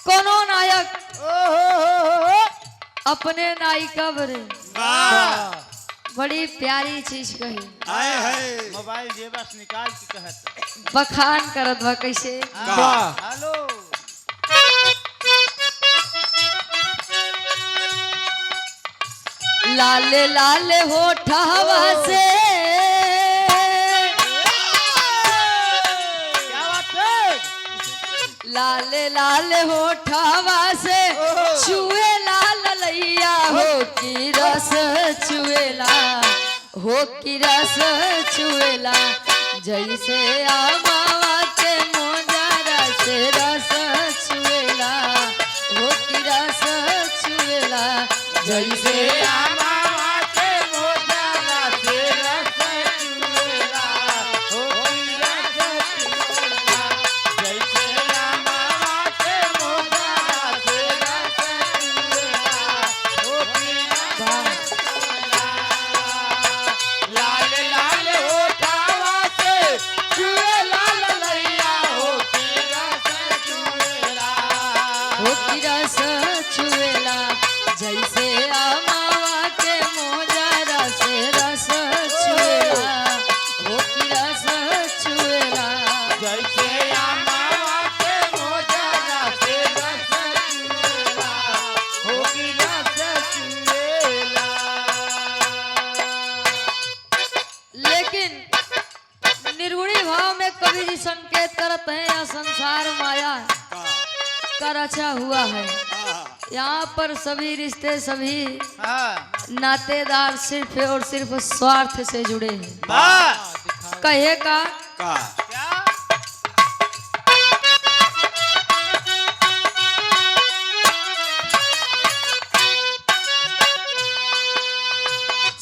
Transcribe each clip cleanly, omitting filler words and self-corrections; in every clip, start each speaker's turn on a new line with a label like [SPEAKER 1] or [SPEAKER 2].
[SPEAKER 1] कोनो नायक अपने नायिका बरे बड़ी प्यारी चीज कही।
[SPEAKER 2] मोबाइल जेबा से निकाल के कहत
[SPEAKER 1] बखान करत बा कैसे।
[SPEAKER 2] हेलो
[SPEAKER 1] लाले लाले होठवा से
[SPEAKER 2] क्या बात है?
[SPEAKER 1] लाले लाले होठवा से चुए लाल लैया हो की रस चुएला हो की रस चुएला जैसे आमावा के मोजरा से रस चुएला हो की रस चुएला जैसे
[SPEAKER 2] आमावा के मोजरा से रस चुएला हो की रस चुएला जैसे आमावा के मोजरा से रस चुएला हो की रस चुएला। लाल लाल होठवा से चुए लाल लैया हो की रस चुएला
[SPEAKER 1] हो की रस चुएला जैसे आमावा के मोजरा से रस चुएला हो की रस चुएला
[SPEAKER 2] जैसे आमावा के मोजरा से रस चुएला हो की रस चुएला।
[SPEAKER 1] लेकिन निर्गुणी भाव में कवि जी संकेत करते हैं यह संसार माया का रचा हुआ है। यहाँ पर सभी रिश्ते सभी नातेदार सिर्फ और सिर्फ स्वार्थ से जुड़े हैं। कहे का
[SPEAKER 2] क्या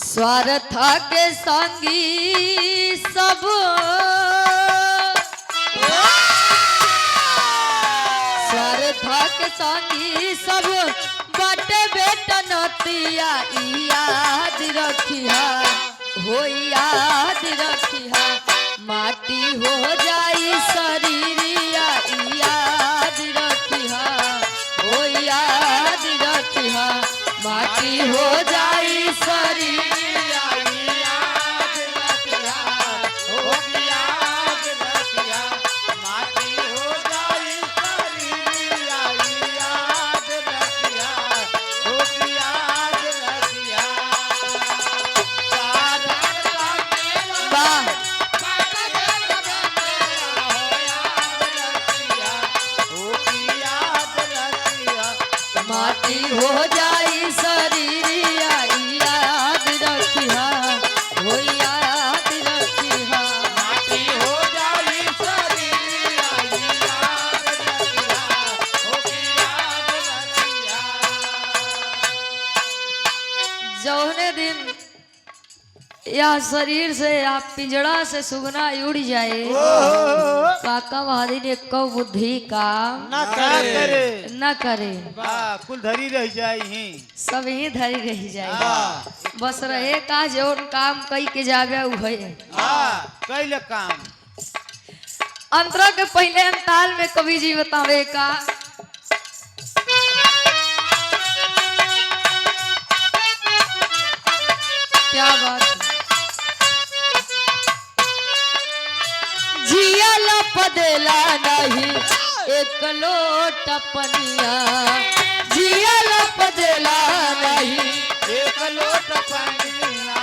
[SPEAKER 1] स्वार्थ के संगी सब स्वार्थ के संगी सब बटे बेटा नतिया याद रखिया हो याद रखिया माटी हो जाई शरीरिया याद रखिया हो याद रखिया माटी हो जाई शरीरिया
[SPEAKER 2] याद रखिया हो याद रखिया माटी हो जाई शरीरिया याद रखिया हो याद रखिया।
[SPEAKER 1] वाह माटी हो जाई शरीरिया याद रखिया हो याद रखिया जौने दिन यह शरीर से या पिंजड़ा से सुगना उड़ जाए काका महादीन एक बुद्धि काम न करे
[SPEAKER 2] कुल धरी रह जाई
[SPEAKER 1] सब ही धरी रह जाए बस रहे का जौन काम कई के जावे उहे
[SPEAKER 2] कैले काम
[SPEAKER 1] अंतरा के पहले अंताल में कवि जी बतावे का क्या बात है। जिया लपदेला नहीं एक लोट पनिया जिया लपदेला नहीं
[SPEAKER 2] एक लोट पानिया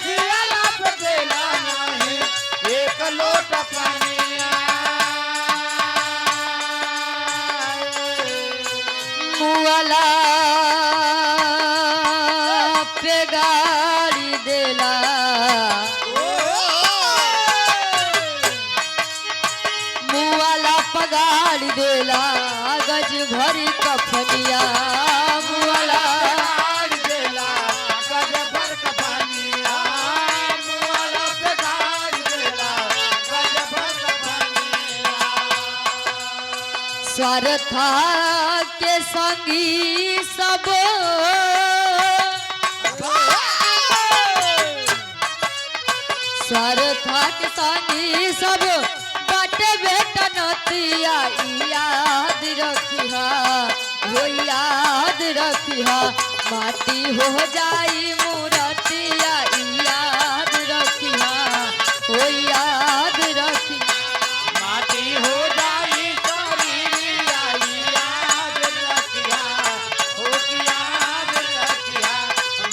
[SPEAKER 2] जिया लाप देला नाही एक लोट पानिया
[SPEAKER 1] मुआला पे गाड़ी देला मुआला पगाड़ी देला गज भरी कफनिया मुआला
[SPEAKER 2] देला गज भर का पानिया मुआला पे गाड़ देला गज भर का पानिया।
[SPEAKER 1] स्वार्था के संगी सब स्वार्था के संगी सब बट बेटा नतिया याद रखिया हो याद रखिया माटी हो जाई मूर्तिया याद रखिया हो याद रखिया
[SPEAKER 2] माटी हो जाई शरीरिया याद रखिया हो कि याद रखिया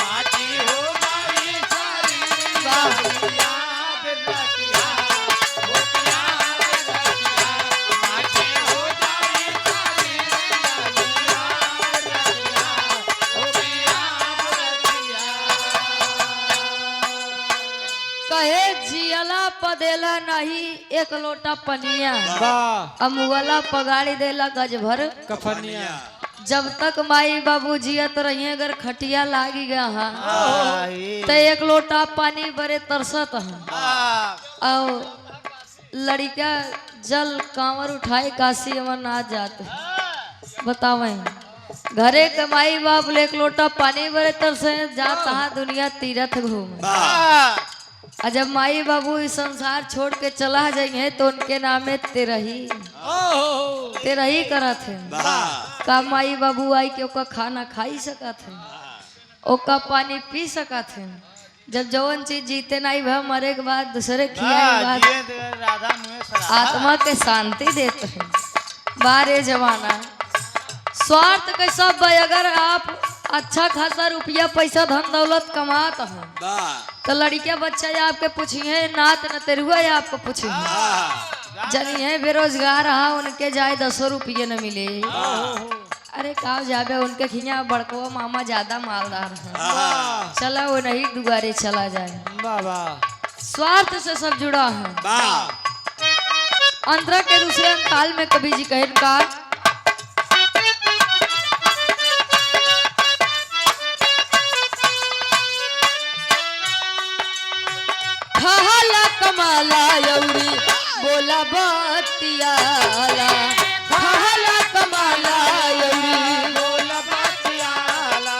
[SPEAKER 2] माटी हो जाई शरीरिया याद रखिया हो कि याद रखिया माटी हो जाई शरीरिया याद रखिया हो कि याद रखिया।
[SPEAKER 1] कहे जियला पदेला नहीं एक लोटा पनिया
[SPEAKER 3] वाह
[SPEAKER 1] अमुअला पगाड़ी देला गज भर
[SPEAKER 3] कफनिया
[SPEAKER 1] जब तक माई बाबू जियत रही अगर खटिया लागी गया हाँ
[SPEAKER 2] आई
[SPEAKER 1] तो एक लोटा पानी बरे तरसत है और लड़का जल कांवर उठाए काशी अमरनाथ जाते बतावे घरे के माई बाप ले एक लोटा पानी बरे तरसे जा तहाँ दुनिया तीरथ घूमे और जब माई बाबू इस संसार छोड़ के चला जाएंगे तो उनके नामे तेरही करत है का माई बाबू आई के ओका खाना खाई सकत है ओका पानी पी सकत है जब जवन चीज जीते नहीं भा मरे के बाद दूसरे खियाए के बाद
[SPEAKER 2] राधा मुँह सरा
[SPEAKER 1] आत्मा के शांति देते हैं बारे जमाना स्वार्थ के सब भाई अगर आप अच्छा खासा रुपया पैसा धन दौलत कमात हो तो लड़किया बच्चा या आपके पूछिए नात न तेरुआ या आपको पूछिए जनी है बेरोजगार रहा उनके जाए 10 रुपये न मिले अरे का जाबे उनके खिया बड़को मामा ज्यादा मालदार है चला वो नहीं दुआरे चला जाए स्वार्थ से सब जुड़ा है अंतरा के दूसरे अंताल में कभी जी कहे का खाला कमाला यौरी बोला बतियाला खाला कमाला यौरी
[SPEAKER 2] बोला बतियाला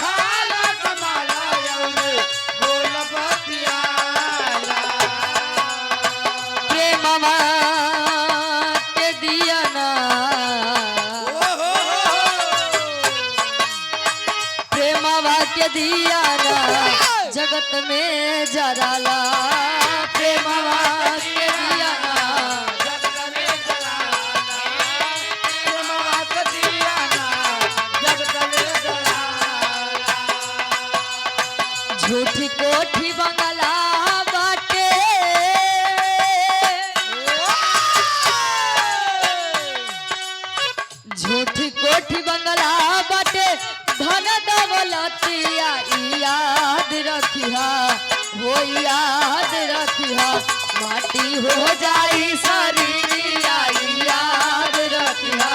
[SPEAKER 2] खाला कमाला यौरे बोला बतियाला
[SPEAKER 1] प्रेमवा के दिया ना प्रेमवा के दिया ना जगत में जराला प्रेमवा के दिया ना
[SPEAKER 2] जगत में जलाला प्रेमवा के दियाना जगत में जलाला
[SPEAKER 1] झूठी कोठी बंगला बाटे झूठी कोठी बंगला बाटे धन दौलतिया याद रखिया हो याद रखिया माटी हो जाई शरीरिया याद रखिया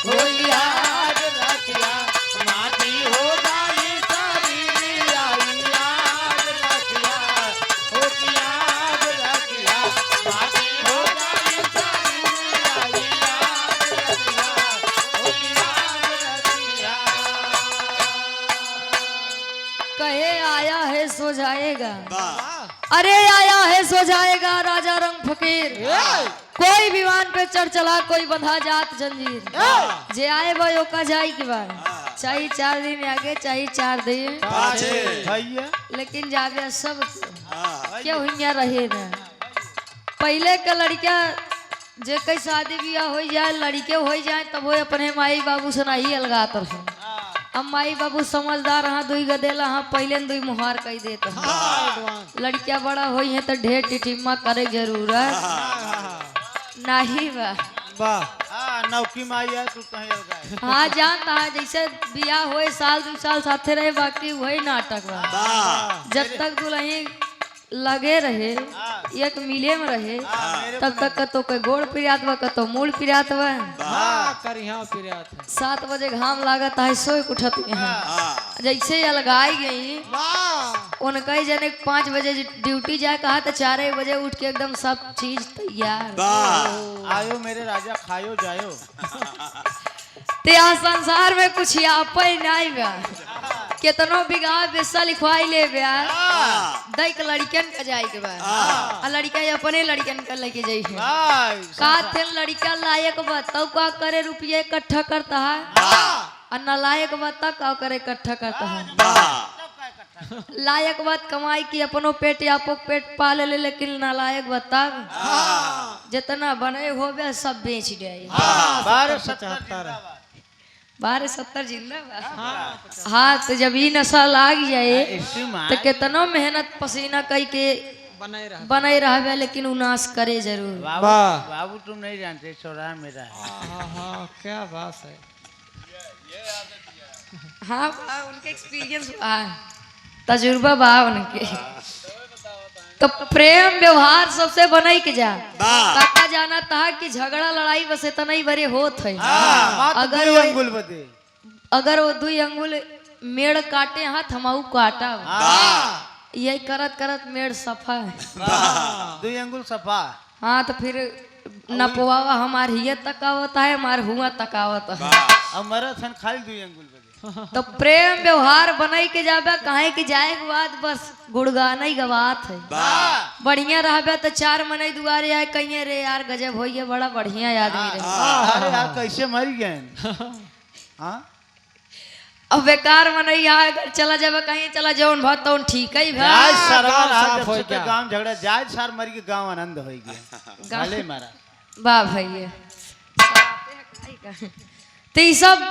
[SPEAKER 1] हो याद
[SPEAKER 2] रखिया माटी हो जाई शरीरिया याद रखिया हो कि याद रखिया माटी हो जाई शरीरिया याद रखिया हो कि याद रखिया
[SPEAKER 1] कहे आया है सो जाएगा अरे आया है सो जाएगा राजा रंग फकीर कोई विमान पे चढ़ चला कोई बंधा जात जंजीर जे आए भाई ओका जाई की बार चाहे 4 दिन आगे चाहे 4 दिन
[SPEAKER 2] भैया
[SPEAKER 1] लेकिन जावे सब क्या हुआ रहे ना पहले के लड़का जे कई शादी ब्याह हो जाए लड़के हो जाए तब वो अपने माई बाबू से नहीं अलगात रहे अब माई बाबू समझदार हाँ दुई गदेला हाँ पहले दुई मुहार कही देते हैं लड़किया बड़ा होई है तो ढेर टिटिम्मा करे जरूरत नहीं बा
[SPEAKER 2] नौकी माइया तू कहीं और गए
[SPEAKER 1] हाँ जानता है जैसे बियाह होए साल 2 साल साथे रहे बाकी वही नाटक बा जब तक दुल्हन लगे रहे एक मिले में रहे तब तक कतो के गोड़ पिरात बा कतो मूल पिरात बा 7 बजे घाम लागत है सोए उठत है जैसे अलगाई गई उनका ही जने 5 बजे ड्यूटी जाए कहा तो 4 बजे उठ के एकदम सब चीज तैयार
[SPEAKER 2] आयो मेरे राजा खायो जायो
[SPEAKER 1] ते संसार में कुछ आप नहीं बा केतनो बिगाह बेसा लिखवाई ले बया दई के लड़कन का जाए के बा आ लड़का अपने लड़कन का लेके जाई है का थे लड़का लायक बा तब का करे रुपये इकट्ठा करता है आ नालायक बा तब का करे इकट्ठा करता है लायक बात कमाई की अपनो पेट आपो पेट पाले ले लेकिन नालायक बा तब जितना बने होबे सब बेच दे 1270 जिंदा हाँ तो जब ये नशा लाग जाए तो कितना मेहनत पसीना कई के बनाए रहे लेकिन उनाश करे जरूर।
[SPEAKER 2] बाबू तुम नहीं जानते चौराहा मेरा
[SPEAKER 3] क्या बात है।
[SPEAKER 1] हाँ उनके एक्सपीरियंस तजुर्बा बा उनके तो प्रेम व्यवहार सबसे बनाई के जा काका जाना था कि झगड़ा लड़ाई बस इतना ही बड़े होत है अगर वो 2 अंगुल मेड़ काटे हाथ हमाऊ काटा यही करत करत मेड़ सफा है
[SPEAKER 2] 2 अंगुल सफा।
[SPEAKER 1] हाँ तो फिर नपवावा हमार हिय तकावत है हमार हुआ तकावत है
[SPEAKER 2] हमारा थन खाली 2 अंगुल
[SPEAKER 1] तो प्रेम व्यवहार बनाई के जाबे कहे कि जाए के बाद बस गुड़गाना ही गवात है बढ़िया रहबे तो 4 मने दुआरे आए कहिए रे यार गजब होइए बड़ा बढ़िया आदमी रहे
[SPEAKER 2] अरे यार कैसे मर गए हाँ
[SPEAKER 1] अब बेकार मने यहाँ अगर चला जाबे कहीं चला जौन भात तौन ठीक है
[SPEAKER 2] जाय
[SPEAKER 1] भाई
[SPEAKER 2] सरवा गांव झगड़ा जाय सार मर के गांव आनंद हो गया गाले मारा
[SPEAKER 1] वाह भैया तो ये सब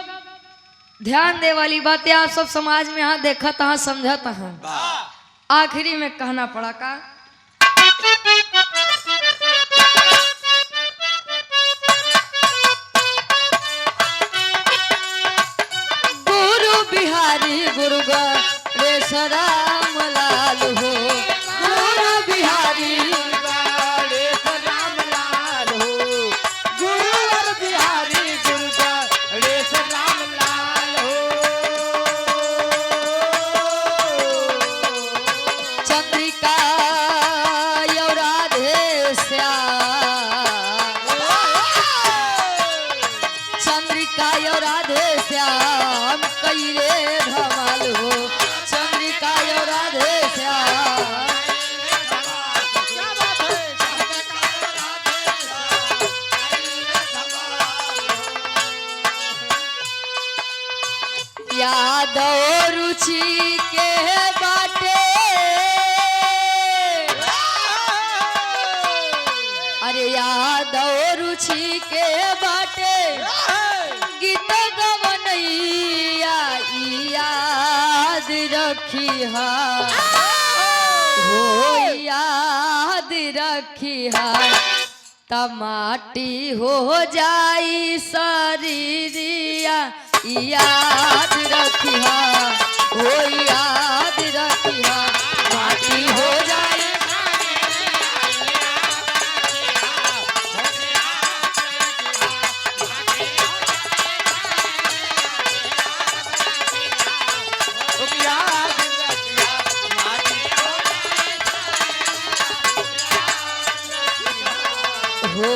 [SPEAKER 1] ध्यान दे वाली बातें आप सब समाज में यहाँ देखत हाँ समझत हाँ आखिरी में कहना पड़ा का गुरु बिहारी गुरु गणेश राम लाल हो गुरु बिहारी
[SPEAKER 2] गणेश राम लाल हो गुरु बिहारी गुरु गणेश राम लाल
[SPEAKER 1] चंद्रिका यो राधे श्याम चंद्रिका यो राधे श्याम कई रे धमाल हो चंद्रिका यो राधे श्याम यादव रुचि के बाटे अरे यादव रुचि के बाटे गीत गवनैया याद रखी हो याद रखी टमाटी हो जाई शरीरिया याद रखिया हो याद रखिया माटी हो जाए हो